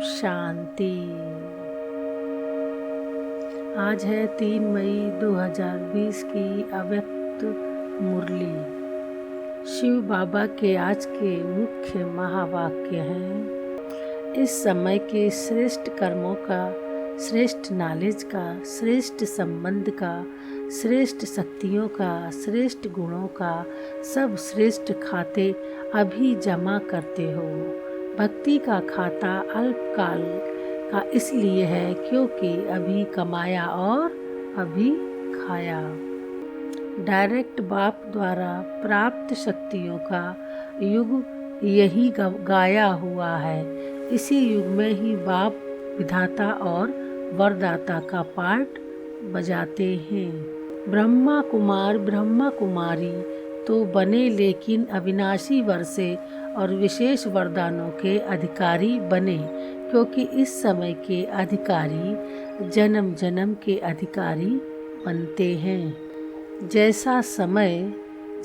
शांति। आज है 3 मई 2020 की अव्यक्त मुरली। शिव बाबा के आज के मुख्य महावाक्य हैं, इस समय के श्रेष्ठ कर्मों का, श्रेष्ठ नॉलेज का, श्रेष्ठ संबंध का, श्रेष्ठ शक्तियों का, श्रेष्ठ गुणों का सब श्रेष्ठ खाते अभी जमा करते हो। भक्ति का खाता अल्पकाल का इसलिए है क्योंकि अभी कमाया और अभी खाया। डायरेक्ट बाप द्वारा प्राप्त शक्तियों का युग यही गाया हुआ है। इसी युग में ही बाप विधाता और वरदाता का पार्ट बजाते हैं। ब्रह्मा कुमार ब्रह्मा कुमारी तो बने, लेकिन अविनाशी वर से और विशेष वरदानों के अधिकारी बने, क्योंकि इस समय के अधिकारी जन्म जन्म के अधिकारी बनते हैं। जैसा समय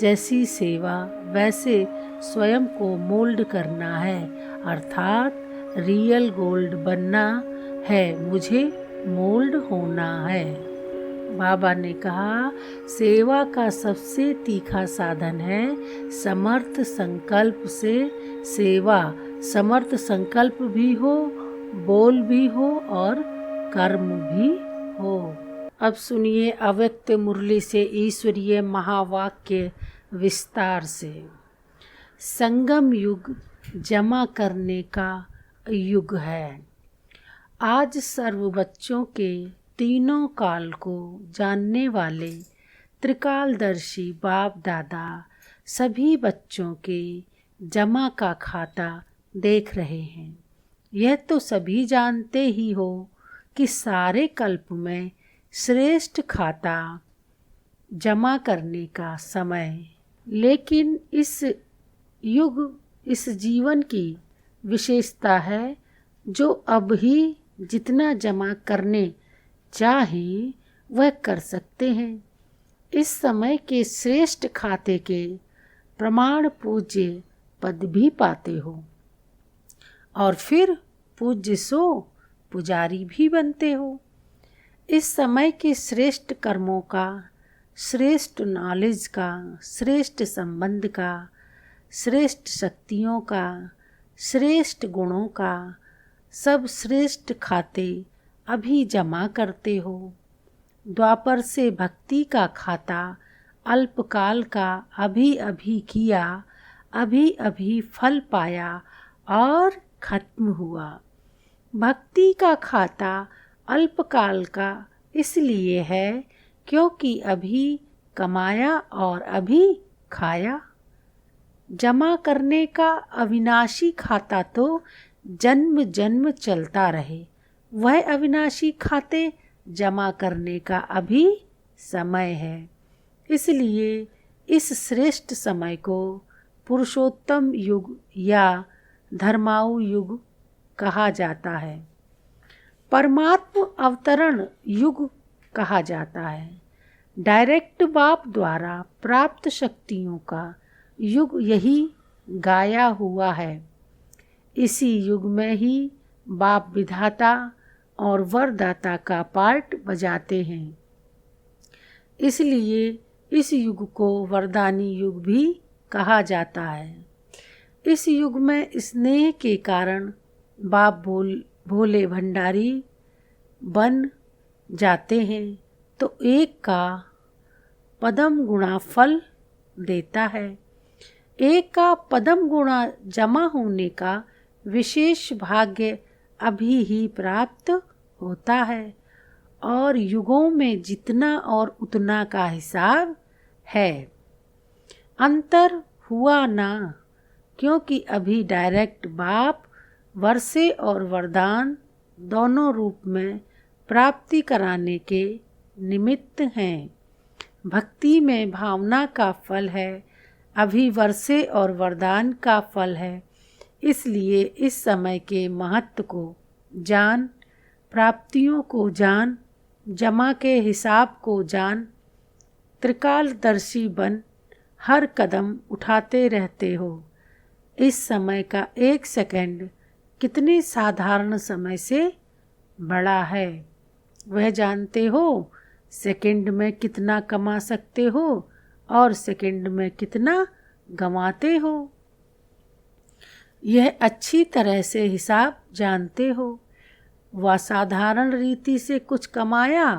जैसी सेवा वैसे स्वयं को मोल्ड करना है, अर्थात रियल गोल्ड बनना है, मुझे मोल्ड होना है। बाबा ने कहा, सेवा का सबसे तीखा साधन है समर्थ संकल्प से सेवा। समर्थ संकल्प भी हो, बोल भी हो और कर्म भी हो। अब सुनिए अव्यक्त मुरली से ईश्वरीय महावाक्य विस्तार से। संगम युग जमा करने का युग है। आज सर्व बच्चों के तीनों काल को जानने वाले त्रिकालदर्शी बाप दादा सभी बच्चों के जमा का खाता देख रहे हैं। यह तो सभी जानते ही हो कि सारे कल्प में श्रेष्ठ खाता जमा करने का समय, लेकिन इस युग इस जीवन की विशेषता है जो अब ही जितना जमा करने चाहे वह कर सकते हैं। इस समय के श्रेष्ठ खाते के प्रमाण पूज्य पद भी पाते हो और फिर पूज्य सो पुजारी भी बनते हो। इस समय के श्रेष्ठ कर्मों का, श्रेष्ठ नॉलेज का, श्रेष्ठ संबंध का, श्रेष्ठ शक्तियों का, श्रेष्ठ गुणों का सब श्रेष्ठ खाते अभी जमा करते हो। द्वापर से भक्ति का खाता अल्पकाल का अभी अभी किया, अभी अभी फल पाया और खत्म हुआ। भक्ति का खाता अल्पकाल का इसलिए है क्योंकि अभी कमाया और अभी खाया। जमा करने का अविनाशी खाता तो जन्म जन्म चलता रहे, वह अविनाशी खाते जमा करने का अभी समय है। इसलिए इस श्रेष्ठ समय को पुरुषोत्तम युग या धर्माऊ युग कहा जाता है। परमात्म अवतरण युग कहा जाता है। डायरेक्ट बाप द्वारा प्राप्त शक्तियों का युग यही गाया हुआ है। इसी युग में ही बाप विधाता और वरदाता का पार्ट बजाते हैं। इसलिए इस युग को वरदानी युग भी कहा जाता है। इस युग में स्नेह के कारण बाप भोले भंडारी बन जाते हैं, तो एक का पदम गुणा फल देता है। एक का पदम गुणा जमा होने का विशेष भाग्य अभी ही प्राप्त होता है और युगों में जितना और उतना का हिसाब है। अंतर हुआ ना, क्योंकि अभी डायरेक्ट बाप वर्षे और वरदान दोनों रूप में प्राप्ति कराने के निमित्त हैं। भक्ति में भावना का फल है, अभी वर्षे और वरदान का फल है। इसलिए इस समय के महत्व को जान, प्राप्तियों को जान, जमा के हिसाब को जान, त्रिकालदर्शी बन हर कदम उठाते रहते हो। इस समय का एक सेकंड कितने साधारण समय से बड़ा है। वह जानते हो सेकंड में कितना कमा सकते हो और सेकंड में कितना गंवाते हो। यह अच्छी तरह से हिसाब जानते हो। वह साधारण रीति से कुछ कमाया,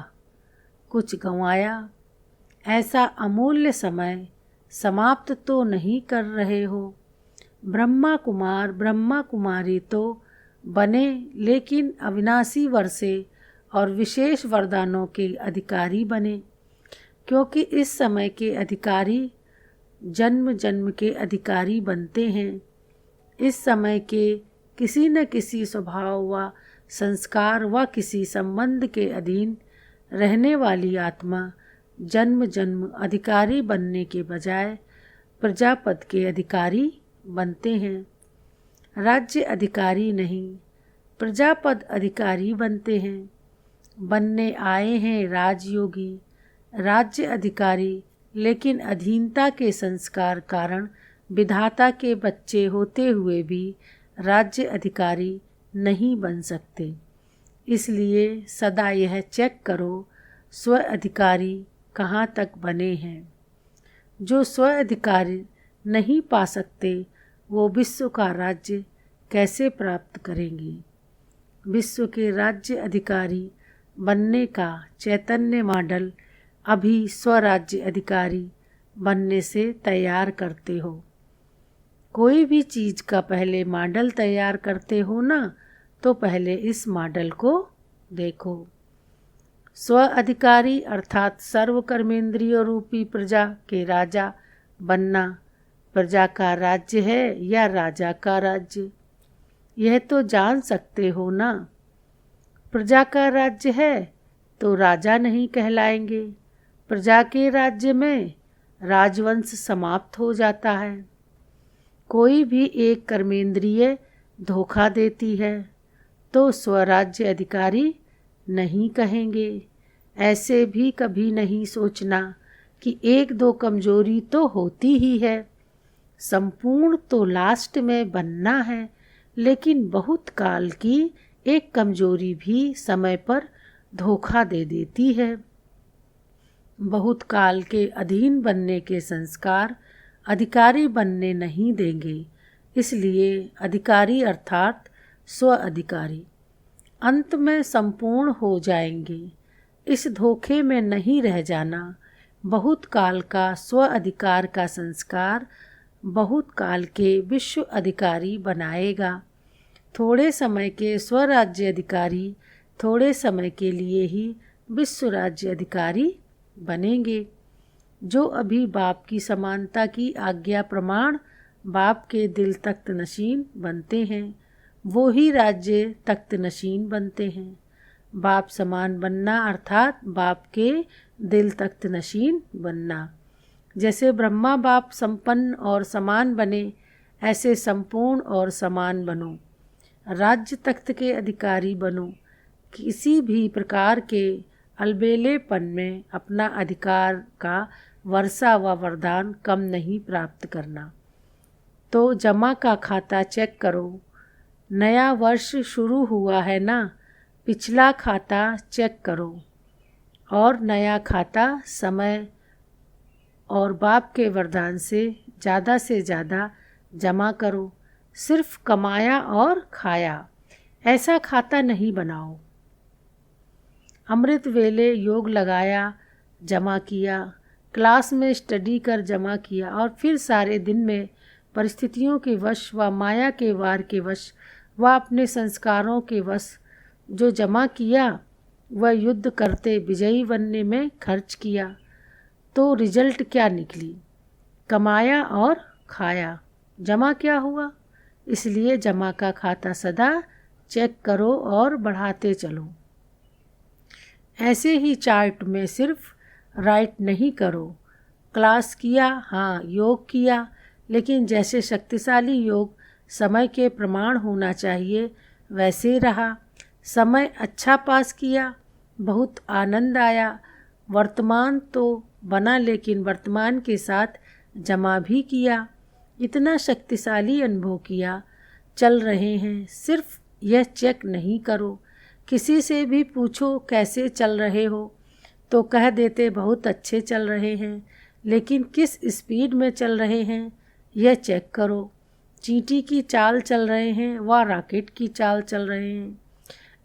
कुछ गंवाया। ऐसा अमूल्य समय समाप्त तो नहीं कर रहे हो। ब्रह्मा कुमार ब्रह्मा कुमारी तो बने, लेकिन अविनाशी वर्षे और विशेष वरदानों के अधिकारी बने, क्योंकि इस समय के अधिकारी जन्म जन्म के अधिकारी बनते हैं। इस समय के किसी न किसी स्वभाव व संस्कार व किसी संबंध के अधीन रहने वाली आत्मा जन्म जन्म अधिकारी बनने के बजाय प्रजापद के अधिकारी बनते हैं। राज्य अधिकारी नहीं, प्रजापद अधिकारी बनते हैं। बनने आए हैं राजयोगी, राज्य अधिकारी, लेकिन अधीनता के संस्कार कारण विधाता के बच्चे होते हुए भी राज्य अधिकारी नहीं बन सकते। इसलिए सदा यह चेक करो स्व अधिकारी कहाँ तक बने हैं। जो स्व अधिकारी नहीं पा सकते वो विश्व का राज्य कैसे प्राप्त करेंगे। विश्व के राज्य अधिकारी बनने का चैतन्य मॉडल अभी स्वराज्य अधिकारी बनने से तैयार करते हो। कोई भी चीज़ का पहले मॉडल तैयार करते हो ना, तो पहले इस मॉडल को देखो। स्व अधिकारी अर्थात सर्व कर्मेंद्रिय रूपी प्रजा के राजा बनना प्रजा का राज्य है या राजा का राज्य, यह तो जान सकते हो ना। प्रजा का राज्य है तो राजा नहीं कहलाएंगे। प्रजा के राज्य में राजवंश समाप्त हो जाता है। कोई भी एक कर्मेंद्रिय धोखा देती है तो स्वराज्य अधिकारी नहीं कहेंगे। ऐसे भी कभी नहीं सोचना कि एक दो कमजोरी तो होती ही है। संपूर्ण तो लास्ट में बनना है, लेकिन बहुत काल की एक कमजोरी भी समय पर धोखा दे देती है। बहुत काल के अधीन बनने के संस्कार अधिकारी बनने नहीं देंगे। इसलिए अधिकारी अर्थात स्व अधिकारी अंत में संपूर्ण हो जाएंगे। इस धोखे में नहीं रह जाना। बहुत काल का स्व अधिकार का संस्कार बहुत काल के विश्व अधिकारी बनाएगा। थोड़े समय के स्वराज्य अधिकारी थोड़े समय के लिए ही विश्व राज्य अधिकारी बनेंगे। जो अभी बाप की समानता की आज्ञा प्रमाण बाप के दिल तख्त नशीन बनते हैं, वो ही राज्य तख्त नशीन बनते हैं। बाप समान बनना अर्थात बाप के दिल तख्त नशीन बनना। जैसे ब्रह्मा बाप संपन्न और समान बने, ऐसे संपूर्ण और समान बनो। राज्य तख्त के अधिकारी बनो। किसी भी प्रकार के अलबेलेपन में अपना अधिकार का वर्षा व वरदान कम नहीं प्राप्त करना। तो जमा का खाता चेक करो। नया वर्ष शुरू हुआ है ना, पिछला खाता चेक करो और नया खाता समय और बाप के वरदान से ज़्यादा जमा करो। सिर्फ कमाया और खाया ऐसा खाता नहीं बनाओ। अमृत वेले योग लगाया, जमा किया, क्लास में स्टडी कर जमा किया और फिर सारे दिन में परिस्थितियों के वश व माया के वार के वश व अपने संस्कारों के वश जो जमा किया वह युद्ध करते विजयी बनने में खर्च किया, तो रिजल्ट क्या निकली? कमाया और खाया, जमा क्या हुआ? इसलिए जमा का खाता सदा चेक करो और बढ़ाते चलो। ऐसे ही चार्ट में सिर्फ राइट नहीं करो। क्लास किया, हाँ योग किया, लेकिन जैसे शक्तिशाली योग समय के प्रमाण होना चाहिए वैसे रहा। समय अच्छा पास किया, बहुत आनंद आया। वर्तमान तो बना, लेकिन वर्तमान के साथ जमा भी किया। इतना शक्तिशाली अनुभव किया चल रहे हैं। सिर्फ यह चेक नहीं करो, किसी से भी पूछो कैसे चल रहे हो तो कह देते बहुत अच्छे चल रहे हैं, लेकिन किस स्पीड में चल रहे हैं यह चेक करो। चींटी की चाल चल रहे हैं व रॉकेट की चाल चल रहे हैं।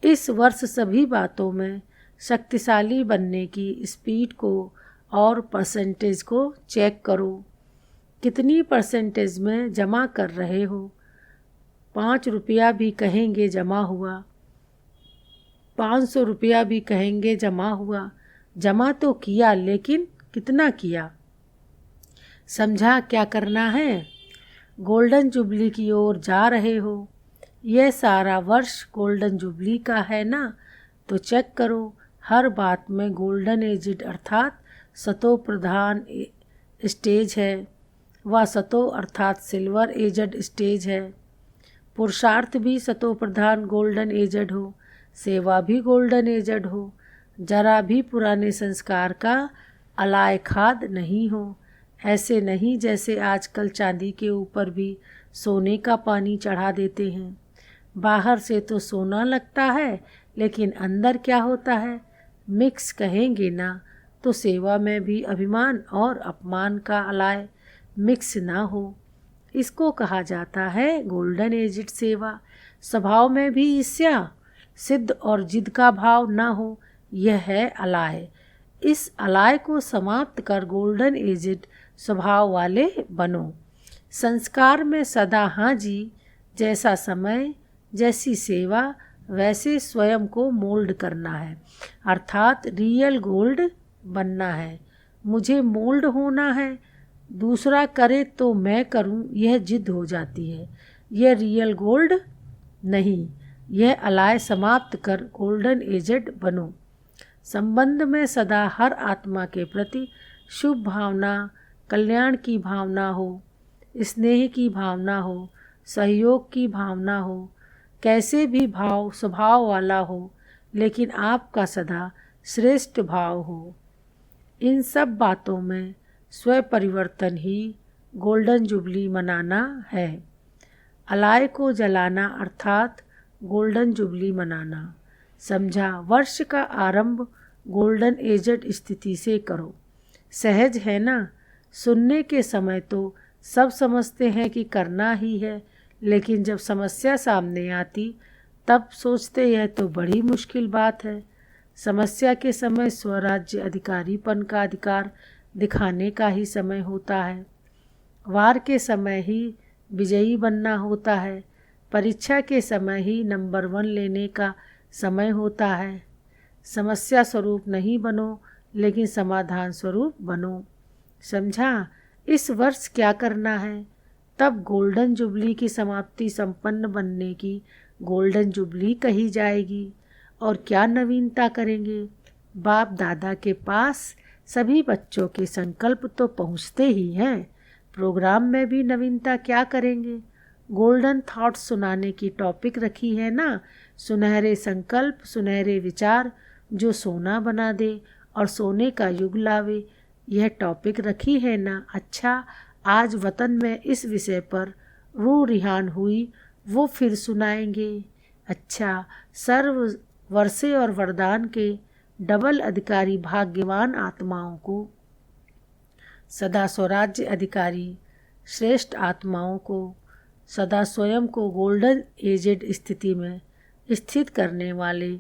इस वर्ष सभी बातों में शक्तिशाली बनने की स्पीड को और परसेंटेज को चेक करो। कितनी परसेंटेज में जमा कर रहे हो? 5 रुपया भी कहेंगे जमा हुआ, 500 रुपया भी कहेंगे जमा हुआ। जमा तो किया, लेकिन कितना किया? समझा क्या करना है? गोल्डन जुबली की ओर जा रहे हो। यह सारा वर्ष गोल्डन जुबली का है ना, तो चेक करो हर बात में गोल्डन एजिड अर्थात सतो प्रधान स्टेज है व सतो अर्थात सिल्वर एजड स्टेज है। पुरुषार्थ भी सतो प्रधान गोल्डन एजड हो, सेवा भी गोल्डन एजड हो। जरा भी पुराने संस्कार का अलाय खाद नहीं हो। ऐसे नहीं जैसे आजकल चांदी के ऊपर भी सोने का पानी चढ़ा देते हैं। बाहर से तो सोना लगता है, लेकिन अंदर क्या होता है मिक्स कहेंगे ना, तो सेवा में भी अभिमान और अपमान का अलाय मिक्स ना हो। इसको कहा जाता है गोल्डन एजिड सेवा। स्वभाव में भी ईर्ष्या, सिद्ध और जिद का भाव ना हो, यह है अलाय। इस अलाय को समाप्त कर गोल्डन एजिड स्वभाव वाले बनो। संस्कार में सदा हाँ जी, जैसा समय जैसी सेवा वैसे स्वयं को मोल्ड करना है, अर्थात रियल गोल्ड बनना है। मुझे मोल्ड होना है, दूसरा करे तो मैं करूं, यह जिद हो जाती है। यह रियल गोल्ड नहीं। यह अलाय समाप्त कर गोल्डन एजेड बनो। संबंध में सदा हर आत्मा के प्रति शुभ भावना, कल्याण की भावना हो, स्नेह की भावना हो, सहयोग की भावना हो, कैसे भी भाव स्वभाव वाला हो, लेकिन आपका सदा श्रेष्ठ भाव हो। इन सब बातों में स्व परिवर्तन ही गोल्डन जुबली मनाना है। अलाय को जलाना अर्थात गोल्डन जुबली मनाना। समझा? वर्ष का आरंभ गोल्डन एजड स्थिति से करो। सहज है ना? सुनने के समय तो सब समझते हैं कि करना ही है, लेकिन जब समस्या सामने आती तब सोचते यह तो बड़ी मुश्किल बात है। समस्या के समय स्वराज्य अधिकारीपन का अधिकार दिखाने का ही समय होता है। वार के समय ही विजयी बनना होता है। परीक्षा के समय ही नंबर 1 लेने का समय होता है। समस्या स्वरूप नहीं बनो, लेकिन समाधान स्वरूप बनो। समझा? इस वर्ष क्या करना है? तब गोल्डन जुबली की समाप्ति संपन्न बनने की गोल्डन जुबली कही जाएगी। और क्या नवीनता करेंगे? बाप दादा के पास सभी बच्चों के संकल्प तो पहुँचते ही हैं। प्रोग्राम में भी नवीनता क्या करेंगे? गोल्डन थॉट्स सुनाने की टॉपिक रखी है ना। सुनहरे संकल्प, सुनहरे विचार जो सोना बना दे और सोने का युग लावे, यह टॉपिक रखी है ना। अच्छा, आज वतन में इस विषय पर रूह रिहान हुई, वो फिर सुनाएंगे। अच्छा, सर्व वर्षे और वरदान के डबल अधिकारी भाग्यवान आत्माओं को, सदा स्वराज्य अधिकारी श्रेष्ठ आत्माओं को, सदा स्वयं को गोल्डन एजेड स्थिति में स्थित करने वाले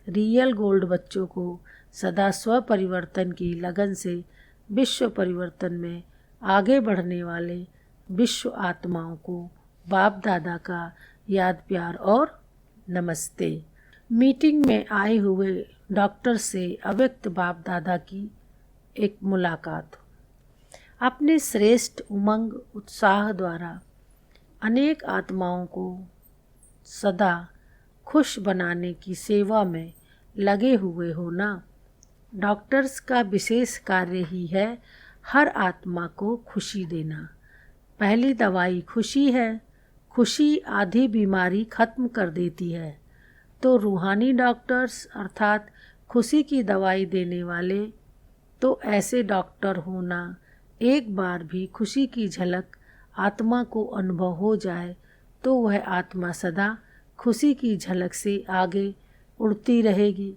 रियल गोल्ड बच्चों को, सदा स्व परिवर्तन की लगन से विश्व परिवर्तन में आगे बढ़ने वाले विश्व आत्माओं को बाप दादा का याद प्यार और नमस्ते। मीटिंग में आए हुए डॉक्टर से अव्यक्त बाप दादा की एक मुलाकात। अपने श्रेष्ठ उमंग उत्साह द्वारा अनेक आत्माओं को सदा खुश बनाने की सेवा में लगे हुए हो ना। डॉक्टर्स का विशेष कार्य ही है हर आत्मा को खुशी देना। पहली दवाई खुशी है। खुशी आधी बीमारी खत्म कर देती है। तो रूहानी डॉक्टर्स अर्थात खुशी की दवाई देने वाले, तो ऐसे डॉक्टर होना, एक बार भी खुशी की झलक आत्मा को अनुभव हो जाए तो वह आत्मा सदा खुशी की झलक से आगे उड़ती रहेगी।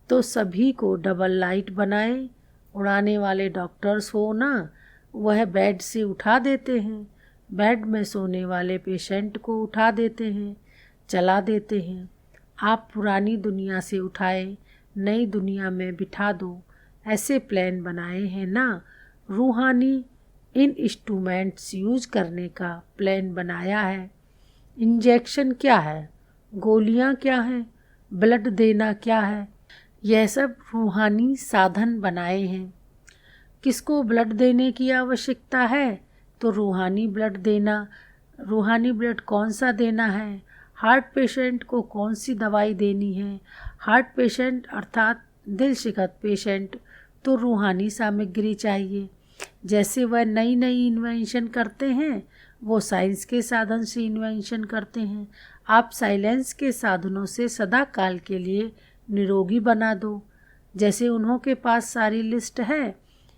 तो सभी को डबल लाइट बनाए। उड़ाने वाले डॉक्टर्स हो ना, वह बेड से उठा देते हैं, बेड में सोने वाले पेशेंट को उठा देते हैं, चला देते हैं। आप पुरानी दुनिया से उठाए नई दुनिया में बिठा दो, ऐसे प्लान बनाए हैं ना। रूहानी इन इंस्ट्रूमेंट्स यूज करने का प्लान बनाया है। इंजेक्शन क्या है, गोलियां क्या हैं, ब्लड देना क्या है, यह सब रूहानी साधन बनाए हैं। किसको ब्लड देने की आवश्यकता है तो रूहानी ब्लड देना। रूहानी ब्लड कौन सा देना है, हार्ट पेशेंट को कौन सी दवाई देनी है। हार्ट पेशेंट अर्थात दिल शिकत पेशेंट तो रूहानी सामग्री चाहिए। जैसे वह नई नई इन्वेंशन करते हैं, वो साइंस के साधन से इन्वेंशन करते हैं। आप साइलेंस के साधनों से सदा काल के लिए निरोगी बना दो। जैसे उन्हों के पास सारी लिस्ट है,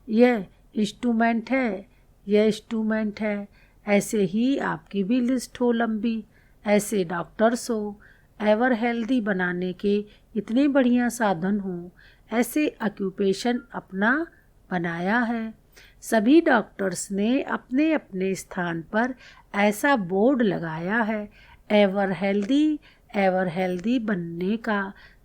यह इंस्ट्रूमेंट है, यह इंस्ट्रूमेंट है, ऐसे ही आपकी भी लिस्ट हो लंबी। ऐसे डॉक्टर्स हो, एवर हेल्दी बनाने के इतने बढ़िया साधन हो, ऐसे ऑक्यूपेशन अपना बनाया है। सभी डॉक्टर्स ने अपने अपने स्थान पर ऐसा बोर्ड लगाया है एवर हेल्दी बनने का।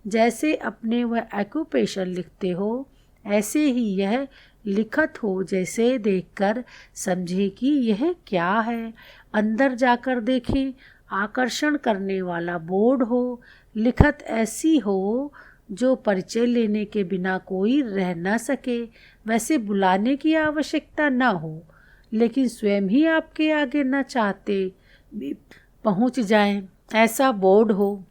जैसे अपने वह ऑक्यूपेशन लिखते हो, ऐसे ही यह लिखत हो। जैसे देखकर समझे कि यह क्या है, अंदर जाकर देखें, आकर्षण करने वाला बोर्ड हो। लिखत ऐसी हो जो परिचय लेने के बिना कोई रह न सके। वैसे बुलाने की आवश्यकता न हो, लेकिन स्वयं ही आपके आगे न चाहते भी पहुंच जाएं, ऐसा बोर्ड हो।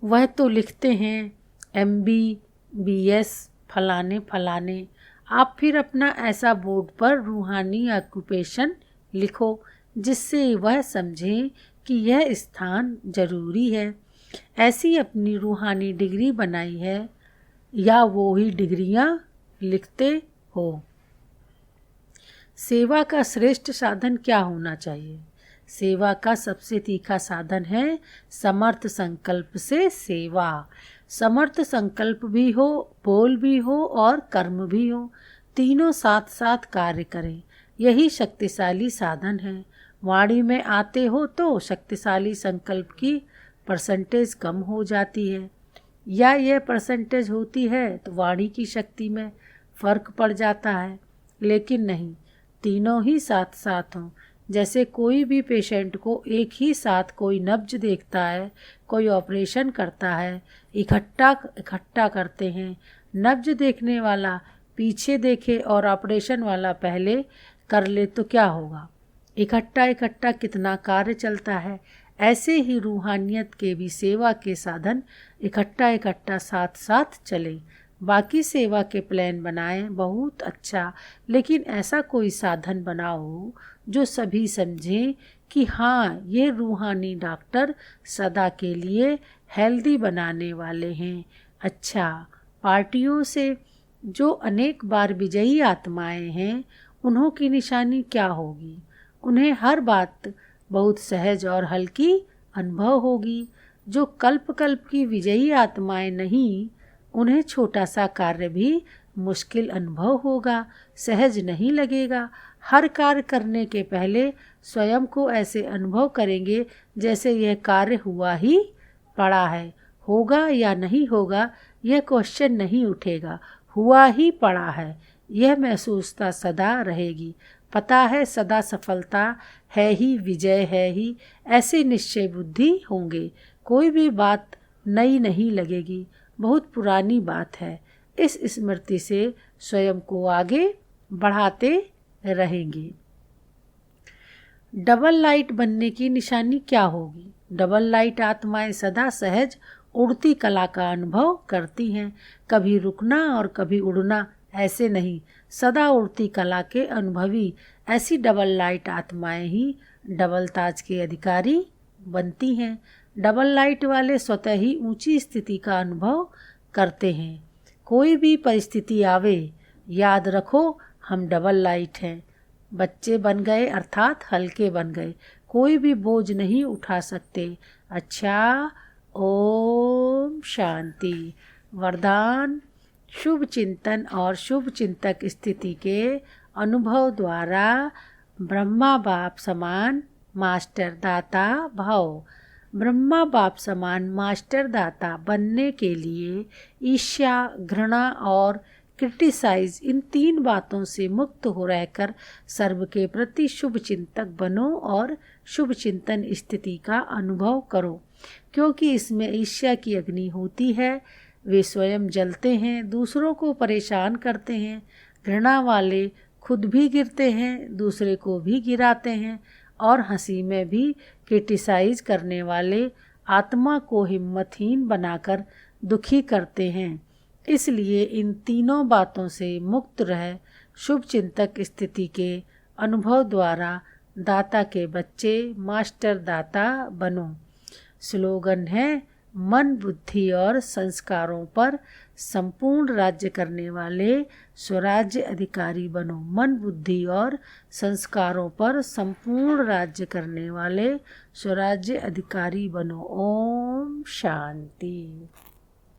वह तो लिखते हैं MBBS फलाने फलाने। आप फिर अपना ऐसा बोर्ड पर रूहानी ऑक्यूपेशन लिखो, जिससे वह समझें कि यह स्थान जरूरी है। ऐसी अपनी रूहानी डिग्री बनाई है, या वो ही डिग्रियां लिखते हो। सेवा का श्रेष्ठ साधन क्या होना चाहिए? सेवा का सबसे तीखा साधन है समर्थ संकल्प से सेवा। समर्थ संकल्प भी हो, बोल भी हो और कर्म भी हो, तीनों साथ साथ कार्य करें, यही शक्तिशाली साधन है। वाणी में आते हो तो शक्तिशाली संकल्प की परसेंटेज कम हो जाती है, या यह परसेंटेज होती है तो वाणी की शक्ति में फर्क पड़ जाता है। लेकिन नहीं, तीनों ही साथ साथ हों। जैसे कोई भी पेशेंट को एक ही साथ कोई नब्ज देखता है, कोई ऑपरेशन करता है, इकट्ठा करते हैं। नब्ज देखने वाला पीछे देखे और ऑपरेशन वाला पहले कर ले तो क्या होगा? इकट्ठा कितना कार्य चलता है। ऐसे ही रूहानियत के भी सेवा के साधन इकट्ठा साथ साथ चले। बाकी सेवा के प्लान बनाएं, बहुत अच्छा, लेकिन ऐसा कोई साधन बनाओ जो सभी समझें कि हाँ, ये रूहानी डॉक्टर सदा के लिए हेल्दी बनाने वाले हैं। अच्छा, पार्टियों से जो अनेक बार विजयी आत्माएं हैं, उन्हों की निशानी क्या होगी? उन्हें हर बात बहुत सहज और हल्की अनुभव होगी। जो कल्प की विजयी आत्माएं नहीं, उन्हें छोटा सा कार्य भी मुश्किल अनुभव होगा, सहज नहीं लगेगा। हर कार्य करने के पहले स्वयं को ऐसे अनुभव करेंगे जैसे यह कार्य हुआ ही पड़ा है। होगा या नहीं होगा यह क्वेश्चन नहीं उठेगा, हुआ ही पड़ा है, यह महसूसता सदा रहेगी। पता है सदा सफलता है ही, विजय है ही, ऐसे निश्चय बुद्धि होंगे। कोई भी बात नई नहीं लगेगी, बहुत पुरानी बात है। इस स्मृति से स्वयं को आगे बढ़ाते रहेंगे। डबल लाइट बनने की निशानी क्या होगी? डबल लाइट आत्माएं सदा सहज उड़ती कला का अनुभव करती हैं, कभी रुकना और कभी उड़ना, ऐसे नहीं, सदा उड़ती कला के अनुभवी। ऐसी डबल लाइट आत्माएं ही डबल ताज के अधिकारी बनती हैं। डबल लाइट वाले स्वतः ही ऊंची स्थिति का अनुभव करते हैं। कोई भी परिस्थिति आवे, याद रखो हम डबल लाइट हैं। बच्चे बन गए अर्थात हल्के बन गए, कोई भी बोझ नहीं उठा सकते। अच्छा, ओम शांति। वरदान: शुभ चिंतन और शुभ चिंतक स्थिति के अनुभव द्वारा ब्रह्मा बाप समान मास्टर दाता भाव। ब्रह्मा बाप समान मास्टर दाता बनने के लिए ईर्ष्या, घृणा और क्रिटिसाइज, इन 3 बातों से मुक्त हो रहकर सर्व के प्रति शुभ चिंतक बनो और शुभ चिंतन स्थिति का अनुभव करो। क्योंकि इसमें ईर्ष्या की अग्नि होती है, वे स्वयं जलते हैं, दूसरों को परेशान करते हैं। घृणा वाले खुद भी गिरते हैं, दूसरे को भी गिराते हैं। और हंसी में भी क्रिटिसाइज करने वाले आत्मा को हिम्मतहीन बनाकर दुखी करते हैं। इसलिए इन 3 बातों से मुक्त रह शुभ चिंतक स्थिति के अनुभव द्वारा दाता के बच्चे मास्टर दाता बनो। स्लोगन है: मन, बुद्धि और संस्कारों पर संपूर्ण राज्य करने वाले स्वराज्य अधिकारी बनो। मन, बुद्धि और संस्कारों पर संपूर्ण राज्य करने वाले स्वराज्य अधिकारी बनो। ओम शांति।